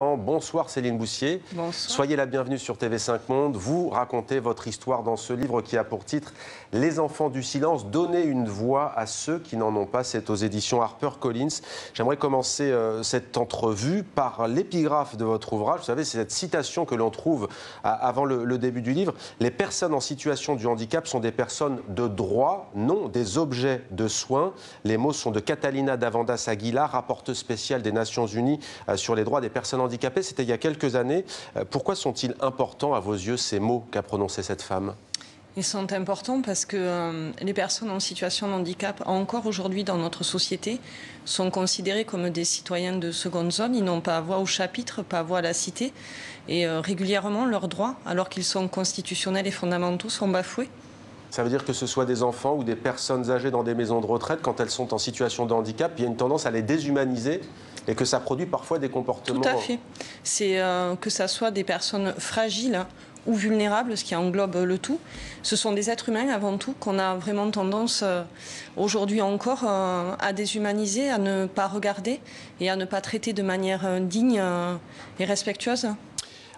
Bonsoir Céline Boussier. Bonsoir. Soyez la bienvenue sur TV5 Monde. Vous racontez votre histoire dans ce livre qui a pour titre « Les enfants du silence, donner une voix à ceux qui n'en ont pas ». C'est aux éditions HarperCollins. J'aimerais commencer cette entrevue par l'épigraphe de votre ouvrage. Vous savez, c'est cette citation que l'on trouve avant le début du livre. « Les personnes en situation de handicap sont des personnes de droit, non des objets de soins ». Les mots sont de Catalina Davandas Aguilar, rapporteuse spéciale des Nations Unies sur les droits des personnes handicapées. C'était il y a quelques années. Pourquoi sont-ils importants à vos yeux, ces mots qu'a prononcés cette femme ? Ils sont importants parce que les personnes en situation de handicap, encore aujourd'hui dans notre société, sont considérées comme des citoyens de seconde zone. Ils n'ont pas voix au chapitre, pas voix à la cité. Et régulièrement, leurs droits, alors qu'ils sont constitutionnels et fondamentaux, sont bafoués. Ça veut dire que ce soit des enfants ou des personnes âgées dans des maisons de retraite, quand elles sont en situation de handicap, il y a une tendance à les déshumaniser et que ça produit parfois des comportements... Tout à fait. C'est que ça soit des personnes fragiles ou vulnérables, ce qui englobe le tout. Ce sont des êtres humains avant tout qu'on a vraiment tendance, aujourd'hui encore, à déshumaniser, à ne pas regarder et à ne pas traiter de manière digne et respectueuse.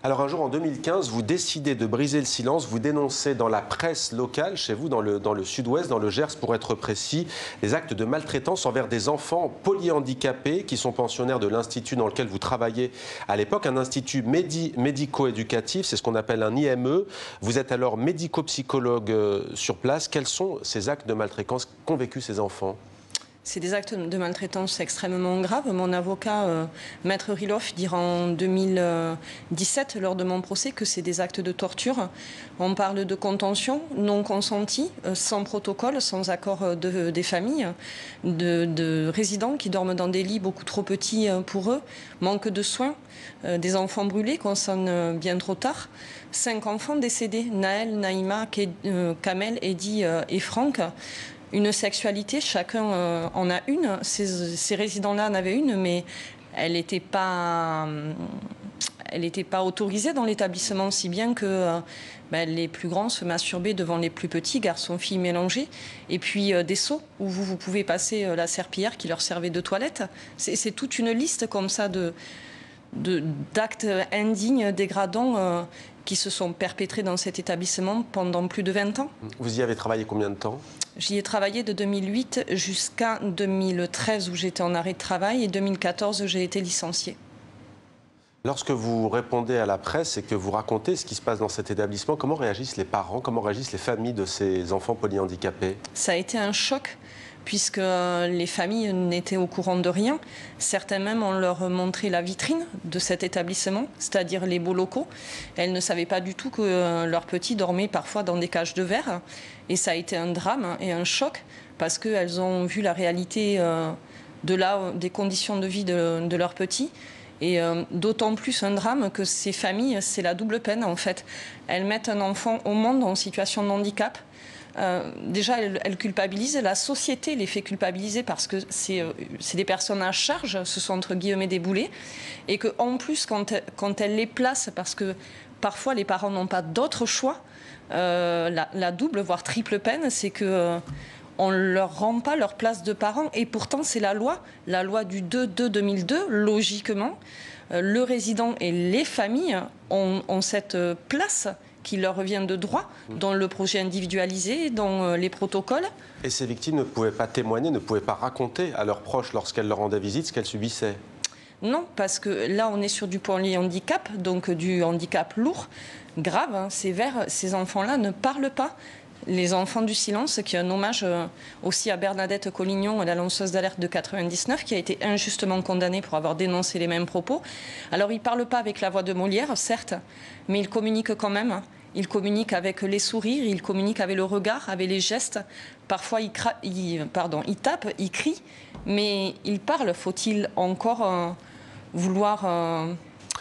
Alors un jour, en 2015, vous décidez de briser le silence. Vous dénoncez dans la presse locale, chez vous, dans le sud-ouest, dans le Gers pour être précis, les actes de maltraitance envers des enfants polyhandicapés qui sont pensionnaires de l'institut dans lequel vous travaillez à l'époque, un institut médico-éducatif, c'est ce qu'on appelle un IME. Vous êtes alors médico-psychologue sur place. Quels sont ces actes de maltraitance qu'ont vécu ces enfants ? C'est des actes de maltraitance extrêmement graves. Mon avocat, Maître Riloff, dira en 2017, lors de mon procès, que c'est des actes de torture. On parle de contention non consentie, sans protocole, sans accord des familles, de résidents qui dorment dans des lits beaucoup trop petits pour eux, manque de soins, des enfants brûlés qu'on sonne bien trop tard, 5 enfants décédés, Naël, Naïma, Kamel, Eddy et Franck. Une sexualité, chacun en a une. Ces résidents-là en avaient une, mais elle n'était pas autorisée dans l'établissement, si bien que les plus grands se masturbaient devant les plus petits, garçons-filles mélangés. Et puis des seaux où vous pouvez passer la serpillière qui leur servait de toilette. C'est toute une liste comme ça d'actes indignes, dégradants, qui se sont perpétrés dans cet établissement pendant plus de 20 ans. Vous y avez travaillé combien de temps ? J'y ai travaillé de 2008 jusqu'à 2013 où j'étais en arrêt de travail et 2014 j'ai été licenciée. Lorsque vous répondez à la presse et que vous racontez ce qui se passe dans cet établissement, comment réagissent les parents, comment réagissent les familles de ces enfants polyhandicapés ? Ça a été un choc puisque les familles n'étaient au courant de rien. Certains même, on leur montrait la vitrine de cet établissement, c'est-à-dire les beaux locaux. Elles ne savaient pas du tout que leurs petits dormaient parfois dans des cages de verre. Et ça a été un drame et un choc parce qu'elles ont vu la réalité des conditions de vie de leurs petits. Et d'autant plus un drame que ces familles, c'est la double peine en fait. Elles mettent un enfant au monde en situation de handicap. Déjà, elles culpabilisent, la société les fait culpabiliser parce que c'est des personnes à charge, ce sont entre guillemets des boulets, et qu'en plus, quand elles les placent, parce que parfois les parents n'ont pas d'autre choix, la double, voire triple peine, c'est que on ne leur rend pas leur place de parents, et pourtant c'est la loi du 2-2-2002, logiquement, le résident et les familles ont cette place qui leur revient de droit, dans le projet individualisé, dans les protocoles. Et ces victimes ne pouvaient pas témoigner, ne pouvaient pas raconter à leurs proches, lorsqu'elles leur rendaient visite, ce qu'elles subissaient? Non, parce que là, on est sur du polyhandicap, donc du handicap lourd, grave, hein, sévère. Ces enfants-là ne parlent pas. Les enfants du silence, qui est un hommage aussi à Bernadette Collignon, la lanceuse d'alerte de 99, qui a été injustement condamnée pour avoir dénoncé les mêmes propos. Alors, ils ne parlent pas avec la voix de Molière, certes, mais ils communiquent quand même. Ils communiquent avec les sourires, ils communiquent avec le regard, avec les gestes. Parfois, ils tapent, ils crient, mais ils parlent. Faut-il encore vouloir...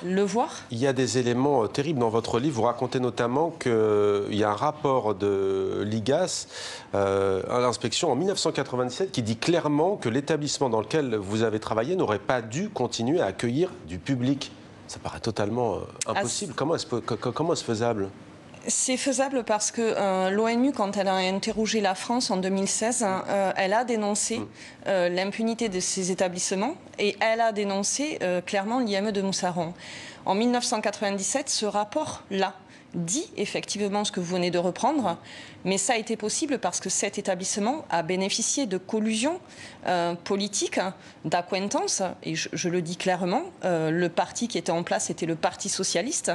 le voir. Il y a des éléments terribles dans votre livre. Vous racontez notamment qu'il y a un rapport de l'IGAS à l'inspection en 1997 qui dit clairement que l'établissement dans lequel vous avez travaillé n'aurait pas dû continuer à accueillir du public. Ça paraît totalement impossible. Comment est-ce faisable ? C'est faisable parce que l'ONU, quand elle a interrogé la France en 2016, elle a dénoncé l'impunité de ces établissements et elle a dénoncé clairement l'IME de Moussaron. En 1997, ce rapport-là dit effectivement ce que vous venez de reprendre, mais ça a été possible parce que cet établissement a bénéficié de collusion politique, d'accointance, et je le dis clairement, le parti qui était en place était le Parti socialiste,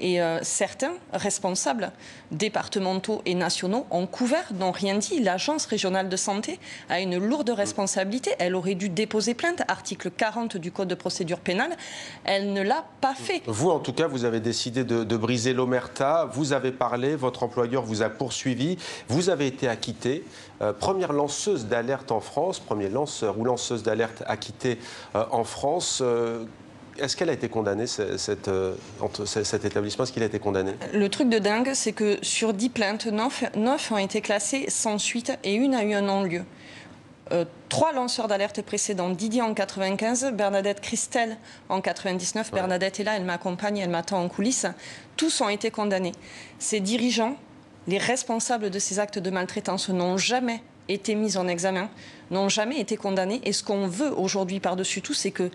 et certains responsables départementaux et nationaux ont couvert, n'ont rien dit. L'Agence régionale de santé a une lourde responsabilité, elle aurait dû déposer plainte, article 40 du Code de procédure pénale, elle ne l'a pas fait. Vous, en tout cas, vous avez décidé de briser l'omerta, vous avez parlé, votre employeur vous a poursuivi, vous avez été acquitté. Première lanceuse d'alerte en France, premier lanceur ou lanceuse d'alerte acquittée en France. Est-ce qu'elle a été condamnée, cet établissement? Est-ce qu'il a été condamné? Le truc de dingue, c'est que sur 10 plaintes, 9 ont été classées sans suite et une a eu un non-lieu. 3 lanceurs d'alerte précédents, Didier en 95, Bernadette Christel en 99. Ouais. Bernadette est là, elle m'accompagne, elle m'attend en coulisses. Tous ont été condamnés. Ces dirigeants, les responsables de ces actes de maltraitance n'ont jamais été mis en examen, n'ont jamais été condamnés. Et ce qu'on veut aujourd'hui par-dessus tout, c'est que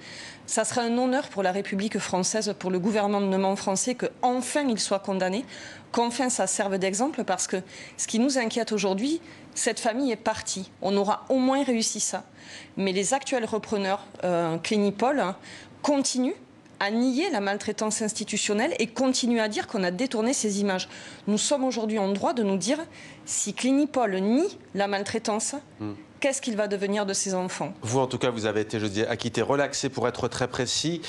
ça sera un honneur pour la République française, pour le gouvernement français, qu'enfin ils soient condamnés, qu'enfin ça serve d'exemple, parce que ce qui nous inquiète aujourd'hui, cette famille est partie. On aura au moins réussi ça. Mais les actuels repreneurs, Clinipol, continuent à nier la maltraitance institutionnelle et continue à dire qu'on a détourné ces images. Nous sommes aujourd'hui en droit de nous dire si Clinipol nie la maltraitance, qu'est-ce qu'il va devenir de ces enfants? Vous, en tout cas, vous avez été, je dis, acquitté, relaxé pour être très précis.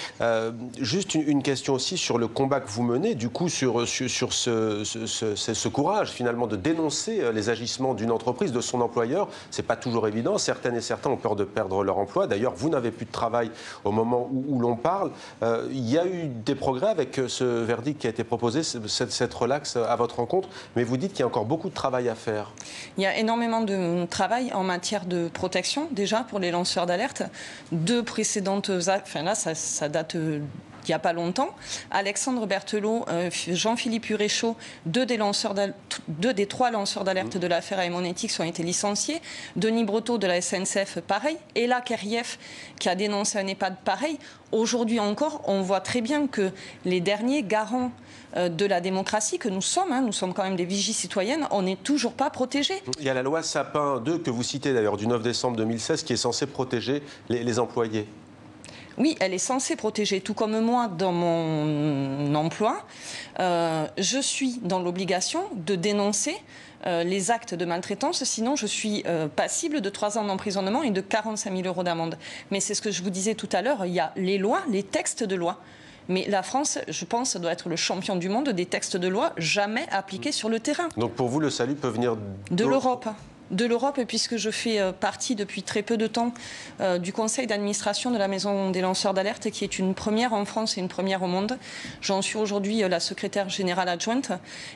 Juste une question aussi sur le combat que vous menez, du coup, sur ce courage, finalement, de dénoncer les agissements d'une entreprise, de son employeur. C'est pas toujours évident. Certaines et certains ont peur de perdre leur emploi. D'ailleurs, vous n'avez plus de travail au moment où l'on parle. Il y a eu des progrès avec ce verdict qui a été proposé, cette relaxe à votre rencontre, mais vous dites qu'il y a encore beaucoup de travail à faire. Il y a énormément de travail en matière de protection, déjà, pour les lanceurs d'alerte. 2 précédentes actes, enfin là, ça date il n'y a pas longtemps. Alexandre Berthelot, Jean-Philippe Huréchaud, 2 des 3 lanceurs d'alerte de l'affaire Haemonetics ont été licenciés. Denis Breteau de la SNCF, pareil. Ella Kerieff, qui a dénoncé un EHPAD, pareil. Aujourd'hui encore, on voit très bien que les derniers garants de la démocratie que nous sommes quand même des vigies citoyennes, on n'est toujours pas protégés. Il y a la loi Sapin 2 que vous citez d'ailleurs du 9 décembre 2016 qui est censée protéger les employés. Oui, elle est censée protéger, tout comme moi dans mon emploi. Je suis dans l'obligation de dénoncer les actes de maltraitance, sinon je suis passible de 3 ans d'emprisonnement et de 45 000 € d'amende. Mais c'est ce que je vous disais tout à l'heure, il y a les lois, les textes de loi. Mais la France, je pense, doit être le champion du monde des textes de loi jamais appliqués sur le terrain. Donc pour vous, le salut peut venir de l'Europe. De l'Europe, puisque je fais partie depuis très peu de temps du conseil d'administration de la Maison des lanceurs d'alerte, qui est une première en France et une première au monde. J'en suis aujourd'hui la secrétaire générale adjointe.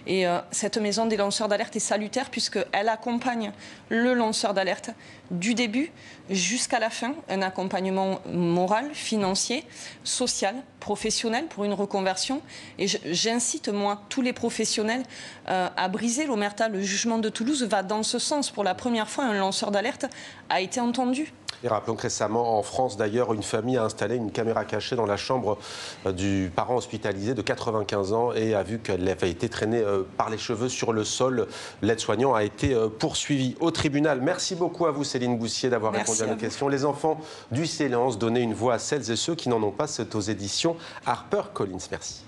Et cette Maison des lanceurs d'alerte est salutaire, puisqu'elle accompagne le lanceur d'alerte du début jusqu'à la fin. Un accompagnement moral, financier, social, professionnel pour une reconversion. Et j'incite, moi, tous les professionnels à briser l'omerta. Le jugement de Toulouse va dans ce sens. Pour la première fois, un lanceur d'alerte a été entendu. Et rappelons que récemment, en France d'ailleurs, une famille a installé une caméra cachée dans la chambre du parent hospitalisé de 95 ans et a vu qu'elle avait été traînée par les cheveux sur le sol. L'aide-soignant a été poursuivi au tribunal. Merci beaucoup à vous, Céline Goussier, d'avoir répondu à nos questions. Les enfants du silence, donner une voix à celles et ceux qui n'en ont pas, c'est aux éditions HarperCollins. Merci.